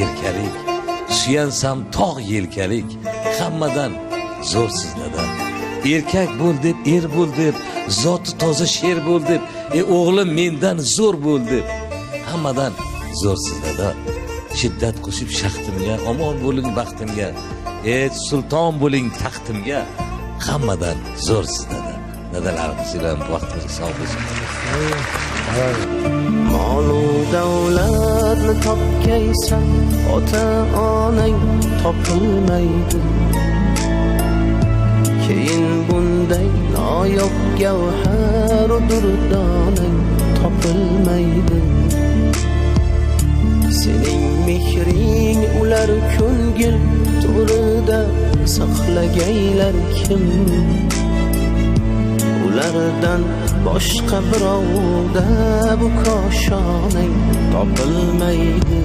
erkalik, suyansam tog' yelkalik, hammadan zo'r sizlarda. Erkak bo'l deb, er bo'l deb, zoti toza sher bo'l deb, o'g'lim mendan zo'r bo'l deb, hammadan zo'r sizlarda. Shiddat qo'shib shaxtimga, omon bo'ling baxtimga, sulton bo'ling taxtimga, hammadan zo'r sizlarda. Dadalarimizdan vaqtimiz sog' bo'lsin. Molu davlatni topgaysan, ota onang topilmaydi. Keyin bunday noyob gavhar durdonang topilmaydi. Sening mehring ular ko'ngil to'rida saqlagaylar kim? Ulardan boshqa birovda bu koshonang topilmaydi.